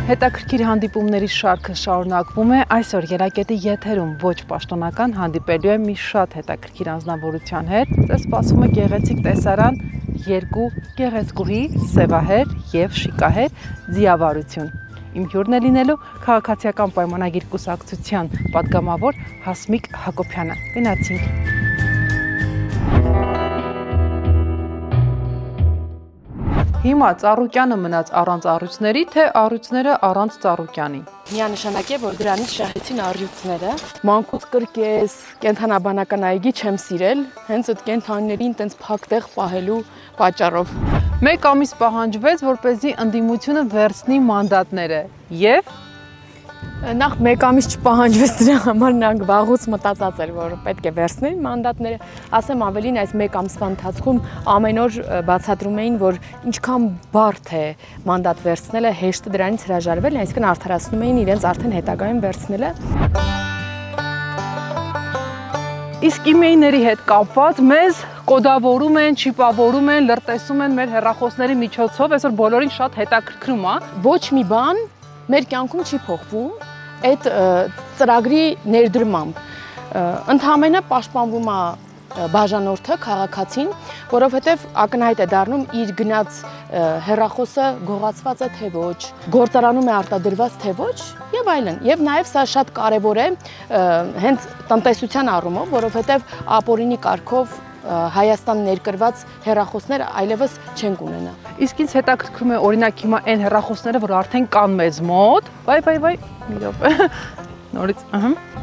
Հետաքրքիր հանդիպումների շարքը շարունակվում է, այսօր Երակետի եթերում ոչ պաշտոնական հանդիպելու է մի շատ հետաքրքիր անձնավորության հետ։ Ձեզ սպասում է գեղեցիկ տեսարան, երկու գեղեցկուհի, սևահեր և շիկահեր ձիավարություն։ Իմ հյուրն է լինելու քաղաքացիական պայմանագիր կուսակցության պատգամավոր Հասմիկ Հակոբյանը։ Գնացինք։ Հիմա Ծառուկյանը մնաց առանց առյուծների, թե առյուծները առանց Ծառուկյանի։ Միանշանակ է, որ դրանից շահեցին առյուծները։ Մանկուց կրկես, կենթանաբանական այգի չեմ սիրել, հենց այդ կենթանիներին տենց փակ տեղ պահելու պատճառով։ Մեկ ամիս պահանջվեց, որպեսզի ընդդիմությունը վերցնի մանդատները և Նախ մեկ ամիս չպահանջվեց դրա համար, նրանք վաղուց մտածած էր, որ պետք է վերցնեն մանդատները, ասեմ ավելին այս մեկ ամսվա ընթացքում ամեն օր բացատրում էին, որ ինչքան բարդ է մանդատ վերցնելը, հեշտ դրանից հրաժարվել, այսինքն արդարացնում էին իրենց արդեն հետագայում վերցնելը։ Իսկ իմեյների հետ կապված մեզ կոդավորում են, չիպավորում են, լրտեսում են մեր հեռախոսների միջոցով, այսօր բոլորին շատ հետաքրքրում է։ Ոչ մի բան մեր կյանքում չի փոխվում այդ ծրագրի ներդրմամբ։ Ընդհանրապես պաշտպանվում է բաժանորդը, քաղաքացին, որովհետև ակնհայտ է դառնում իր գնաց հեռախոսը գողացված է թե ոչ, գործարանում է արտադրված թե ոչ եւ այլն։ Եվ նաեւ սա շատ կարեւոր է հենց տնտեսության առումով, որովհետև ապօրինի կարգով Հայաստան ներկրված հեռախոսները այլևս չեն կունենա։ Իսկ ինձ հետաքրքրում է օրինակ հիմա այն հեռախոսները, որ արդեն կան մեզ մոտ, վայ, մի րոպե, նորից,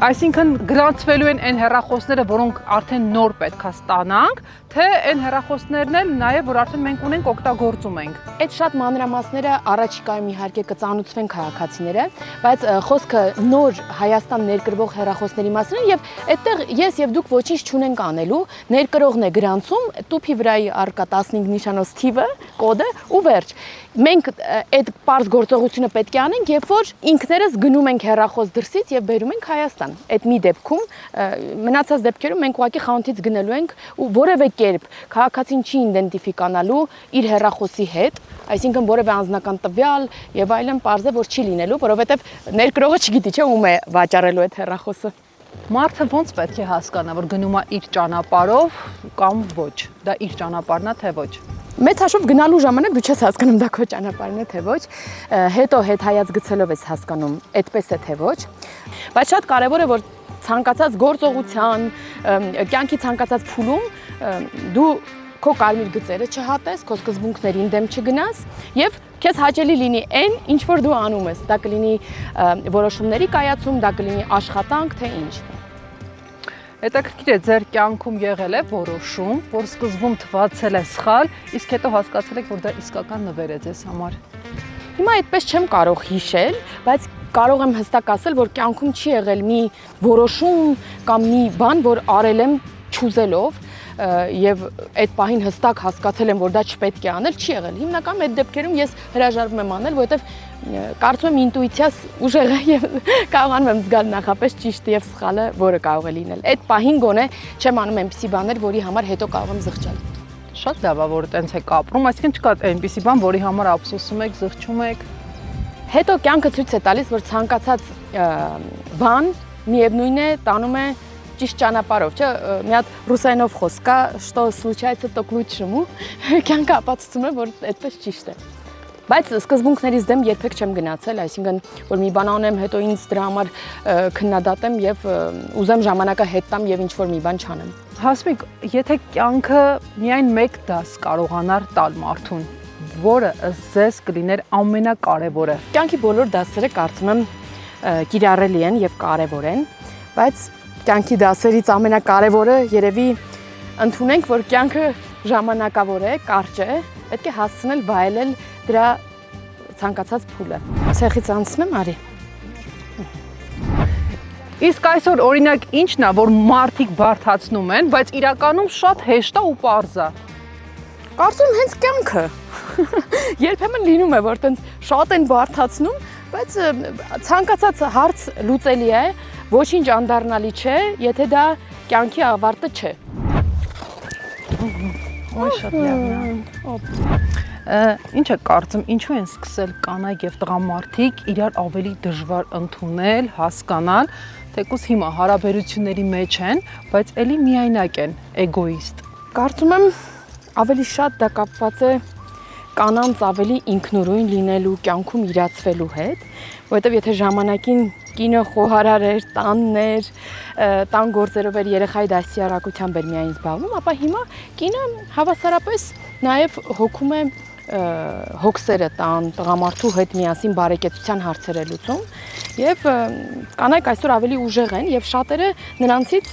Այսինքն գրանցվելու են այն հեռախոսները, որոնք արդեն նոր պետք է ստանանք, թե այն հեռախոսներն էլ նաև, որ արդեն մենք ունենք, օգտագործում ենք։ Այդ շատ մանրամասները առաջիկայում իհարկե կծանոթվեն քաղաքացիները, բայց խոսքը նոր Հայաստան ներկրվող հեռախոսների մասին է եւ այդտեղ ես եւ դուք ոչինչ չունենք անելու, ներկրողն է գրանցում, տուփի վրայի առկա 15 նիշանոց թիվը, կոդը ու վերջ։ Մենք այդ պարզ գործողությունը պետք է անենք, երբ որ ինքներս գնում ենք հեռախոս դրսից եւ բերում ենք Հայաստան։ Այդ մի դեպքում մնացած դեպքերում մենք ուղղակի խանութից գնելու ենք ու որևէ կերպ քաղաքացին չի իդենտիֆիկանալու իր հեռախոսի հետ, այսինքն որևէ անձնական տվյալ եւ այլն պարզ է, որ չի լինելու, որովհետեւ ներկրողը չգիտի, չէ՞ ում է վաճառելու այդ հեռախոսը։ Մարդը ոնց պետք է հասկանա, որ գնում է իր ճանապարհով կամ ոչ։ Դա իր ճանապարհն է, թե ոչ։ Մեծ հաշվով գնալու ժամանակ դու չես հասկանում դա քո ճանապարհն է թե ոչ, հետո հետ հայաց գցելով ես հասկանում այդպես է թե ոչ, բայց շատ կարևոր է որ ցանկացած գործողության, կյանքի ցանկացած փուլում դու քո կարմիր գծերը չհատես, քո սկզբունքներին դեմ չգնաս եւ քեզ հաճելի լինի այն, ինչ որ դու անում ես, դա կլինի որոշումների կայացում, դա կլինի աշխատանք, թե ինչ։ Հետաքրքիր է, ձեր կյանքում եղել է որոշում, որ սկզբում թվացել է սխալ, իսկ հետո հասկացել եք, որ դա իսկական նվեր է ձեզ համար։ Հիմա այդպես չեմ կարող հիշել, բայց կարող եմ հստակ ասել, որ կյանքում չի եղել մի որոշում կամ մի բան, որ արել եմ չուզելով եւ այդ պահին հստակ հասկացել եմ, որ դա չպետք է անել, չի եղել։ Հիմնականում այդ դեպքերում ես հրաժարվում եմ անել, որովհետեւ կարծում եմ ինտուիցիաս ուժեղ է եւ կարողանում եմ զգալ նախապես ճիշտը եւ սխալը, որը կարող է լինել։ Այդ պահին գոնե չեմ անում այնպիսի բաներ, որի համար հետո կարող եմ զղջալ։ Շատ լավ է, որ տենց եք ապրում, այսինքն չկա այնպիսի բան, որի համար ափսոսում եք, զղջում եք։ Հետո կյանքը ցույց է տալիս, որ ցանկացած բան միևնույն է տանում է ճիշտ ճանապարհով, չէ՞, մի հատ ռուսերենով խոսք կա, что случается то к лучшему, կյանքը ապացուցում է, որ այդպես ճիշտ է։ Բայց սկզբունքներից դեմ երբեք չեմ գնացել, այսինքն որ մի բան անեմ, հետո ինձ դրա համար քննադատեմ եւ ուզեմ ժամանակը հետ տամ եւ ինչ որ մի բան չանեմ։ Հասմիկ, եթե կյանքը միայն մեկ դաս կարողանար տալ մարդուն, որը ըստ ձեզ կլիներ ամենակարևորը։ Կյանքի բոլոր դասերը կարծում եմ կիրառելի են եւ կարևոր են, բայց կյանքի դասերից ամենակարևորը երևի ընդունենք, որ կյանքը ժամանակավոր է, կարճ է, պետք է հասցնել վայելել դրա ցանկացած փուլը։ Ցեխից անցնեմ, արի։ Իսկ այսօր օրինակ ինչն է, որ մարդիկ բարդացնում են, բայց իրականում շատ հեշտ է ու պարզ է։ Կարծում հենց կյանքը։ Երբեմն լինում է, որ տենց շատ են բարդացնում, բայց ցանկացած հարց լուծելի է, ոչինչ անդառնալի չէ, եթե դա կյանքի ավարտը չէ։ Ой, շատ լավն է։ Ինչ է կարծում, ինչու են սկսել կանայք եւ տղամարդիկ իրար ավելի դժվար ընդունել, հասկանալ, թեկուզ հիմա հարաբերությունների մեջ են, բայց ելի միայնակ են, էգոիստ։ Կարծում եմ ավելի շատ դա կապված է կանանց ավելի ինքնուրույն լինելու, կյանքում իրացվելու հետ, որովհետև եթե ժամանակին կինը խոհարար էր, տաններ, տան գործերով էր երեխայի դաստիարակությամբ էր միայն զբաղվում, ապա հիմա կինը հավասարապես նաև հոգում է հոգսերը տան, տղամարդու հետ միասին բարեկեցության հարցեր է լուծում եւ կանայք այսօր ավելի ուժեղ են եւ շատերը նրանցից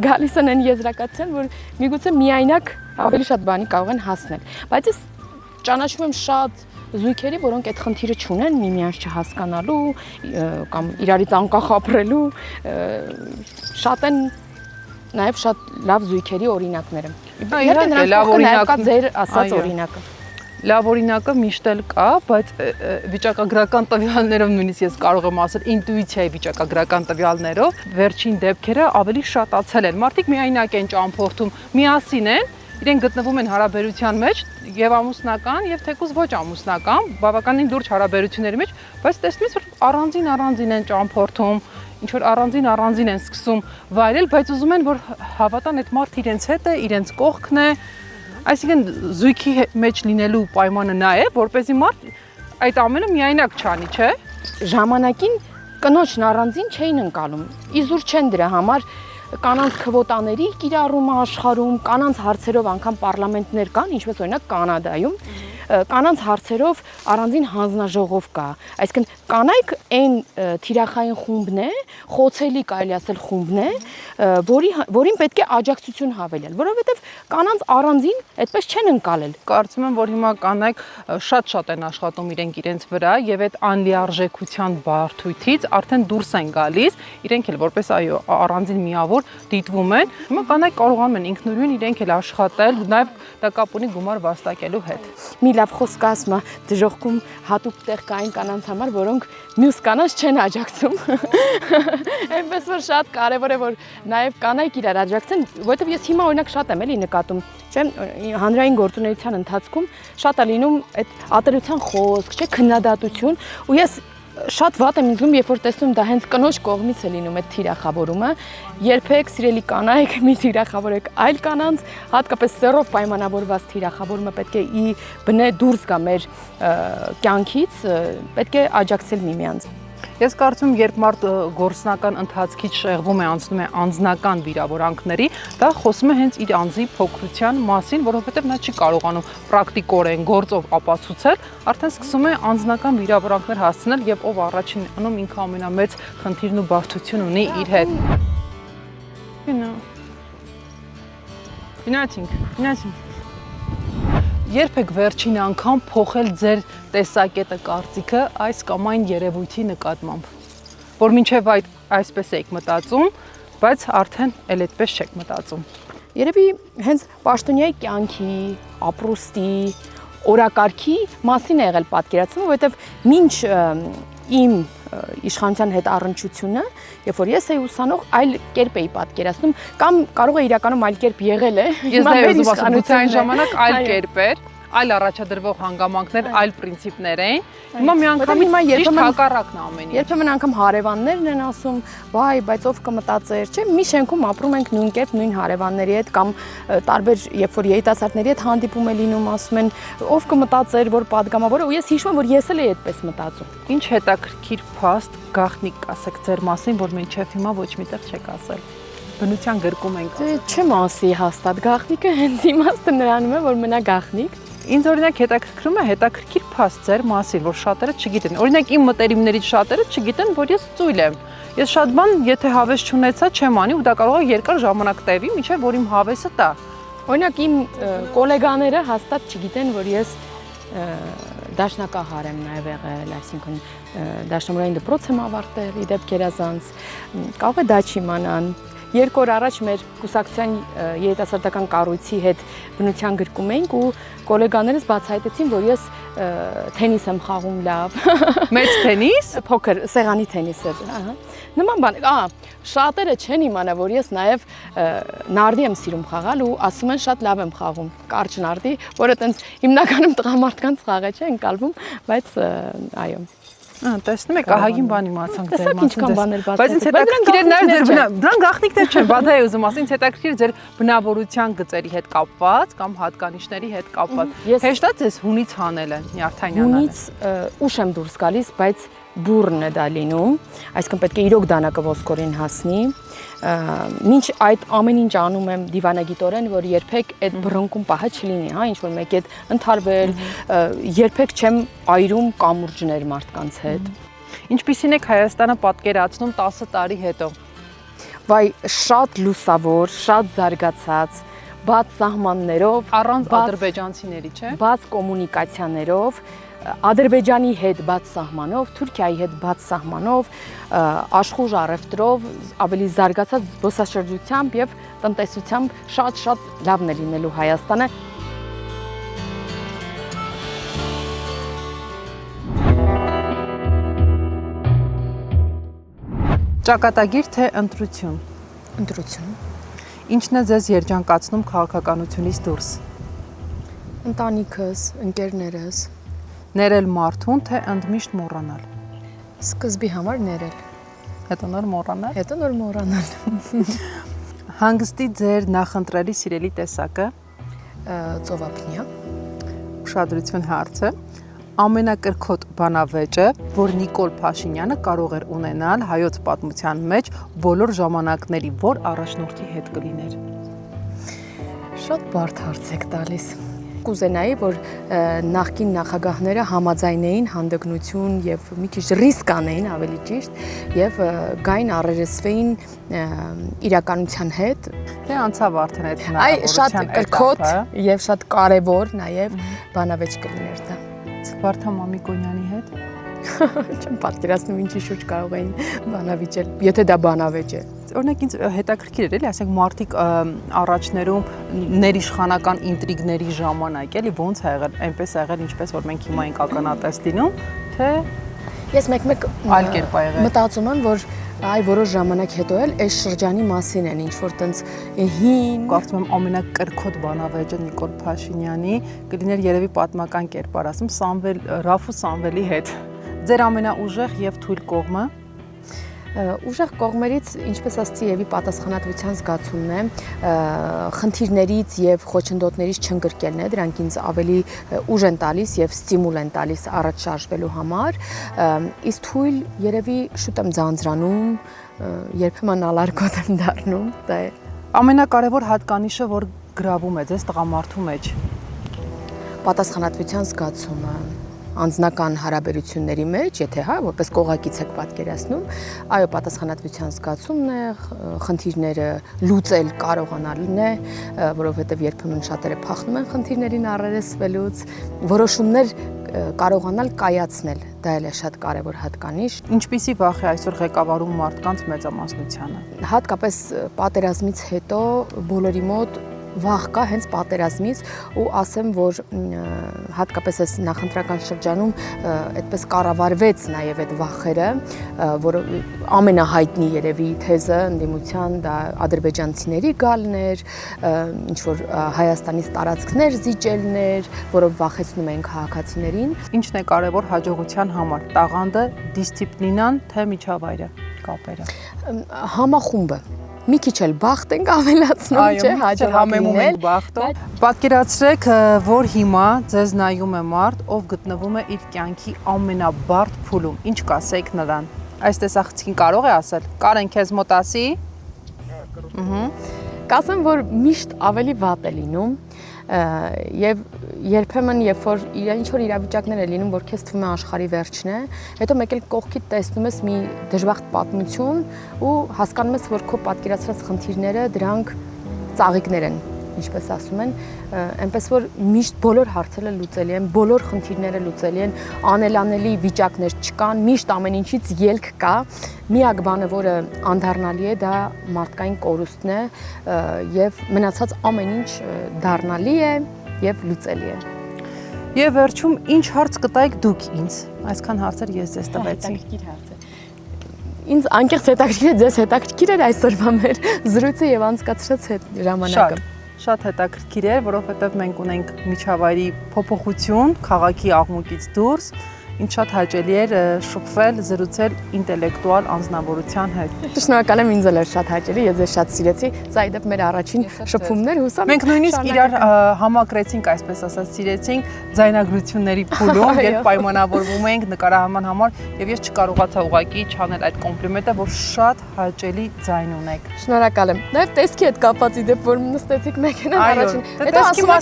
գալիս են այն եզրակացության, որ միգուցե միայնակ ավելի շատ բանի կարող են հասնել, բայց ես ճանաչում եմ շատ զույգերի, որոնք այդ խնդիրը չունեն, միմյանց չհասկանալու կամ իրարից անկախ ապրելու, շատ են նաև շատ լավ զույգերի օրինակները։ Իհարկե նրանց կողքը կա ձեր ասած օրինակը։ Լավ օրինակը միշտ էլ կա, բայց վիճակագրական տվյալներով նույնիսկ ես կարող եմ ասել ինտուիցիայի վիճակագրական տվյալներով վերջին դեպքերը ավելի շատացել են։ Մարդիկ միայնակ են ճամփորդում, միասին են, իրենք գտնվում են հարաբերության մեջ եւ ամուսնական եւ թեկուզ ոչ ամուսնական, բավականին լուրջ հարաբերությունների մեջ, բայց տեսնում ես որ առանձին են ճամփորդում, ինչ որ առանձին են սկսում վայելել, բայց ուզում են որ հավատան այդ մարդը իրենց հետ է, իրենց կողքն է։ Այսինքն զույգի մեջ լինելու պայմանը նա է, որպեսզի մարդ այդ ամենը միայնակ չանի, չէ՞։ Ժամանակին կնոջն առանձին չէին ընկալում։ Իզուր չեն դրա համար կանանց քվոտաների կիրառումը աշխարհում, կանանց հարցերով անգամ պարլամենտներ կան, ինչպես օրինակ Կանադայում, կանանց հարցերով առանձին հանձնաժողով կա։ Այսինքն կանայք այն թիրախային խումբն է, խոցելի կարելի ասել խումբն է, որին պետք է աջակցություն հավելել, որովհետև կանանց առանձին այդպես չեն ընկալել։ Կարծում եմ, որ հիմա կանայք շատ են աշխատում իրենց վրա եւ այդ անլիարժեքության բարդույթից արդեն դուրս են գալիս, իրենք էլ որպես այո առանձին միավոր դիտվում են։ Հիմա կանայք կարողանում են ինքնուրույն իրենք էլ աշխատել, նաեւ դա կապ ունի գումար վաստակելու հետ։ Մի լավ խոսք ասում է դժոխքում հատուկ տեղ կային կանանց համար, որոնք մյուս կանանց չեն աջակցում։ Այնպես որ շատ կարևոր է որ նաև կանայք իրար աջակցեն, որովհետև ես հիմա օրինակ շատ եմ էլի նկատում, չէ՞, հանրային գործունեության ընթացքում շատ է լինում այդ ատելության խոսք, չէ՞, քննադատություն, ու ես շատ վատ եմ ինձնում, երբ որ տեսնում դա հենց կնոջ կողմից է լինում այդ թիրախավորումը, երբեք սիրելի կանայք մի թիրախավորեք այլ կանանց, հատկապես սեռով պայմանավորված թիրախավորումը պետք է ի բնե դուրս գա մեր կյանքից, պետք է աջակցել միմյանց։ Ես կարծում եմ, երբ մարդ գործնական ընթացքից շեղվում է, անցնում է անձնական վիրավորանքների, դա խոսում է հենց իր անձի փոքրության մասին, որովհետև նա չի կարողանում պրակտիկորեն գործով ապացուցել, արդեն սկսում է անձնական վիրավորանքներ հասցնել եւ ով առաջին անում ինքը ամենամեծ խնդիրն ու բարդություն ունի իր հետ։ Գնացինք։ Երբ եք վերջին անգամ փոխել ձեր տեսակետը, կարծիքը այս կամ այն երևույթի նկատմամբ, որ մինչև այսպես եք մտածում, բայց արդեն էլ այդպես չեք մտածում։ Երևի հենց պաշտոնյայի կյանքի, ապրուստի, օրակարգի մասին է եղել պատկերացումը, որովհետև մինչ իմ իշխանության հետ առնչությունը, երբ որ ես էի ուսանող, այլ կերպ էի պատկերացնում, կամ կարող է իրականում այլ կերպ եղել է։ Ես դա ուզում ասում, գուցե այն ժամանակ այլ կերպ էր, այլ առաջադրվող հանգամանքներ, այլ պրինցիպներ էին։ Հիմա միանգամից ճիշտ հակառակն է ամեն ինչ։ Երբեմն անգամ հարևաններն են ասում, «Վայ, բայց ով կմտածեր», չէ՞, մի շենքում ապրում ենք նույն կերպ, նույն հարևանների հետ կամ տարբեր, երբ որ երիտասարդների հետ հանդիպում է լինում, ասում են, «Ով կմտածեր, որ падգամավոր է», ու ես հիշում եմ, որ ես էլ էի այդպես մտածում։ Ինչ հետաքրքիր փաստ գաղտնիք կասեք ձեր մասին, որ մինչև հիմա ոչ միտեղ չեք ասել։ Բնության գրկում ենք։ Չեմ ասի հաստատ գաղտնիքը, հենց իմաստը նրանում է, որ մնա գաղտնիք։ Ինձ օրինակ հետաքրքրում է հետաքրքիր փաստ ձեր մասին, որ շատերը չգիտեն։ Օրինակ իմ մտերիմներից շատերը չգիտեն, որ ես ծույլ եմ։ Ես շատ բան, եթե հավես չունեցա, չեմ անի ու դա կարող է երկար ժամանակ տևի, մինչև որ իմ հավեսը տա։ Օրինակ իմ գոլեգաները հաստատ չգիտեն, որ ես դաշնակահար եմ նաև եղել, այսինքն դաշնամուրային դպրոց եմ ավարտել, ի դեպ գերազանց, կարող է դա չիմանան։ 2 օր առաջ մեր կուսակցության երիտասարդական կառույցի հետ բնության գրկում էինք ու գոլեգաներս բացահայտեցին, որ ես թենիս եմ խաղում լավ։ Մեծ թենիս։ Փոքր սեղանի թենիս էր, ահա։ Նման բան, շատերը չեն իմանա, որ ես նաև նարդի եմ սիրում խաղալ ու ասում են շատ լավ եմ խաղում, կարճ նարդի, որը տենց հիմնականում տղամարդկանց խաղ է, չէ, ընկալվում, բայց այո։ Տեսնում եք, ահագին բան իմացանք ձեր մասին։ Ինչքան բաներ բացել։ Բայց ինձ հետաքրքիր էր նաև ձեր դրանք գաղտնիքներ չեն, բադա է ուզում ասել, ինձ հետաքրքիր ձեր բնավորության գծերի հետ կապված կամ հատկանիշների հետ կապված։ Հեշտ է ձեզ հունից հանելը, Նյարդանյանանը։ Հունից ուշ եմ դուրս գալիս, բայց բուրն է դա լինում, այսինքն պետք է իրոք դանակը ոսկորին հասնի։ Մինչ այդ ամեն ինչ անում եմ դիվանագիտորեն, որ երբեք այդ բռնկում պահը չլինի, հա, ինչ որ մեկ այդ ընդհարվել, երբեք չեմ այրում կամուրջներ մարդկանց հետ։ Ինչպիսին եք Հայաստանը պատկերացնում 10 տարի հետո։ Վայ, շատ լուսավոր, շատ զարգացած, բաց սահմաններով, առանց ադրբեջանցիների, չէ՞։ Բաց կոմունիկացիաներով, Ադրբեջանի հետ բաց սահմանով, Թուրքիայի հետ բաց սահմանով, աշխուժ առևտրով, ավելի զարգացած զբոսաշրջությամբ եւ տնտեսությամբ շատ լավն է լինելու Հայաստանը։ Ճակատագիր թե ընտրություն։ Ընտրություն։ Ինչն է ձեզ երջանկացնում քաղաքականությունից դուրս։ Ընտանիքս, ընկերներս։ Ներել մարդուն, թե ընդմիշտ մոռանալ։ Սկզբի համար ներել, Հետո նոր մոռանալ։ հետո նոր մոռանալ։ Հանգստի ձեր նախընտրելի սիրելի տեսակը։ Ծովափնյա։ Ուշադրություն հարցը։ Ամենակրքոտ բանավեճը, որ Նիկոլ Փաշինյանը կարող էր ունենալ հայոց պատմության մեջ բոլոր ժամանակների, որ առաջնորդի հետ կլիներ։ Շատ բարդ հարց եք տալիս։ Կուզենայի, որ նախկին նախագահները համաձայնեին հանդգնություն եւ մի քիչ ռիսկ անեին, ավելի ճիշտ, եւ գային առերեսվեին իրականության հետ։ Դե անցավ արդեն այդ Այ շատ կրքոտ եւ շատ կարեւոր նաեւ բանավեճ կլիներ դա։ Վարդան Մամիկոնյանի հետ։ Չեմ պատկերացնում ինչի շուրջ կարող էին բանավիճել, եթե դա բանավեճ է։ Օրինակ ինձ հետաքրքիր էր, էլի, ասենք մարդիկ առաջներում ներիշխանական ինտրիգների ժամանակ էլի ոնց ա եղել, այնպես ա եղել, ինչպես որ մենք հիմա ենք ականատես լինում, թե ես մեկ այլ կերպ ա եղել։ Մտածում եմ, որ այ որոշ ժամանակ հետո էլ այս շրջանի մասին են, ինչ որ տենց հին, կարծում եմ ամենակրքոտ բանավեճը Նիկոլ Փաշինյանի կլիներ երևի պատմական կերպար, ասում Ռաֆու Սամվելի հետ։ Ձեր ամենաուժեղ եւ թույլ կողմը։ Ուժեղ կողմերից, ինչպես ասացի, եւի պատասխանատվության զգացումն է, խնդիրներից եւ խոչընդոտներից չընկրկելն է, դրանք ինձ ավելի ուժ են տալիս եւ ստիմուլ են տալիս առաջ շարժվելու համար, իսկ թույլ երևի շուտ եմ ձանձրանում, երբեմն ալարկոտ եմ դառնում, դա է։ Ամենակարևոր հատկանիշը, որ գրավում է ձեզ տղամարդու մեջ։ Պատասխանատվության զգացումը անձնական հարաբերությունների մեջ, եթե հա, որպես կողակից եք պատկերացնում, այո, պատասխանատվության զգացումն է, խնդիրները լուծել կարողանալն է, որովհետև երբեմն շատերը փախնում են խնդիրներին առերեսվելուց, որոշումներ կարողանալ կայացնել, դա էլ է շատ կարևոր հատկանիշ։ Ինչպիսի վախ է այսօր ղեկավարում մարդկանց մեծամասնությանը։ Հատկապես պատերազմից հետո բոլորի մոտ վախ կա հենց պատերազմից ու ասեմ, որ հատկապես այս նախընտրական շրջանում այդպես կառավարվեց նաև այդ վախերը, որ ամենահայտնի երևի թեզը ընդդիմության դա ադրբեջանցիների գալն էր, ինչ որ Հայաստանից տարածքներ զիջելն էր, որով վախեցնում էին քաղաքացիներին։ Ինչն է կարևոր հաջողության համար՝ տաղանդը, դիսցիպլինան, թե միջավայրը, կապերը։ Համախումբը մի քիչ էլ բախտ ենք ավելացնում, չէ, համեմում ենք բախտը։ Պատկերացրեք, որ հիմա ձեզ նայում է մարդ, ով գտնվում է իր կյանքի ամենաբարդ փուլում։ Ինչ կասեք նրան։ Այս տեսախցիկին կարող է ասել։ Կարեն, քեզ մոտ ասի։ Կասեմ, որ միշտ ավելի վատ է լինում եւ երբեմն երբ որ ինչ որ իրավիճակներ է լինում, որ քեզ թվում է աշխարհի վերջն է, հետո մեկ էլ կողքիդ տեսնում ես մի դժբախտ պատմություն ու հասկանում ես, որ քո պատկերացրած խնդիրները դրանք ծաղիկներ են, ինչպես ասում են, այնպես որ միշտ բոլոր հարցերը լուծելի են, բոլոր խնդիրները լուծելի են, անելանելի վիճակներ չկան, միշտ ամեն ինչից ելք կա, միակ բանը, որը անդառնալի է, դա մարդկային կորուստն է եւ մնացած ամեն ինչ դառնալի է եւ լուծելի է։ Եվ վերջում ինչ հարց կտայիք դուք ինձ։ Այսքան հարցեր ես ձեզ տվեցի։ Հետաքրքիր հարց է։ Ինձ անկեղծ հետաքրքիր է, ձեզ հետաքրքիր էր այսօրվա մեր զրույցը եւ անցկացրած ժամանակը։ Շատ հետաքրքիր էր, որովհետև մենք ունենք միջավայրի փոփոխություն քաղաքի աղմուկից դուրս, ինչ շատ հաճելի էր շփվել, զրուցել ինտելեկտուալ անձնավորության հետ։ Շնորհակալ եմ, ինձ էլ էր շատ հաճելի, ես ձեզ շատ սիրեցի։ Սա իդեպ մեր առաջին շփումներ, հուսամ։ Մենք նույնիսկ իրար համակրեցինք, այսպես ասած, սիրեցինք ձայնագրությունների փուլում, երբ պայմանավորվում էինք նկարահանման համար, եւ ես չկարողացա ուղղակի չանել այդ կոմպլիմենտը, որ շատ հաճելի ձայն ունեք։ Շնորհակալ եմ։ Նաև տեսքի հետ կապված իդեպ, որ նստեցիք մեքենան առաջին։ Հետո ասում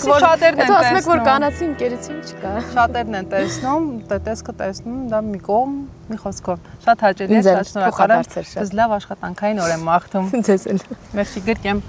եք, որ կանացի ընկերություն չկա։ Շատերն են տեսնում, տեսքը տեսնում, դա մի կողմ, մի խոսքով։ Շատ հաճելի է, շատ շնորհակալ եմ։ Ձեզ լավ աշխատանքային օր եմ մաղթում։ Ձեզ էլ։ Մերսի գրկեմ։